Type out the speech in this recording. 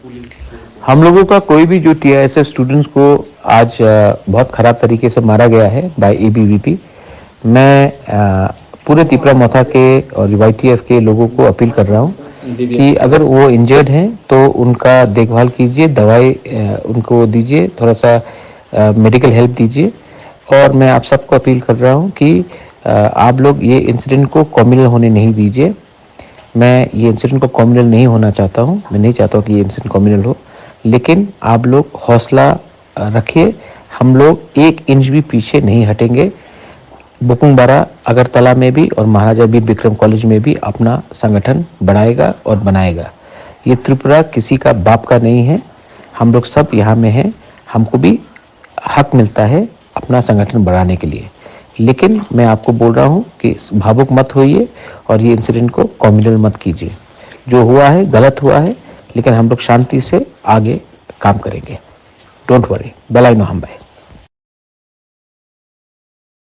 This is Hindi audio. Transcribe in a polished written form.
हम लोगों का कोई भी जो टीआईएसएफ स्टूडेंट्स को आज बहुत खराब तरीके से मारा गया है बाय एबीवीपी, मैं पूरे तिपरा मोथा के और वाईटीएफ के लोगों को अपील कर रहा हूँ कि अगर वो इंजर्ड हैं तो उनका देखभाल कीजिए, दवाई उनको दीजिए, थोड़ा सा मेडिकल हेल्प दीजिए। और मैं आप सबको अपील कर रहा हूँ कि आप लोग ये इंसिडेंट को कम्युनल होने नहीं दीजिए। मैं ये इंसिडेंट को कम्युनल नहीं होना चाहता हूँ, मैं नहीं चाहता हूँ कि ये इंसिडेंट कम्युनल हो, लेकिन आप लोग हौसला रखिए। हम लोग 1 इंच भी पीछे नहीं हटेंगे। बुकुंबारा अगरतला में भी और महाराजा वीर विक्रम कॉलेज में भी अपना संगठन बढ़ाएगा और बनाएगा। ये त्रिपुरा किसी का बाप का नहीं है, हम लोग सब यहाँ में हैं, हमको भी हक मिलता है अपना संगठन बढ़ाने के लिए। लेकिन मैं आपको बोल रहा हूँ कि भावुक मत होइए और ये इंसिडेंट को कम्युनल मत कीजिए। जो हुआ है गलत हुआ है, लेकिन हम लोग शांति से आगे काम करेंगे। डोंट वरी, बेलाई नो हम भाई।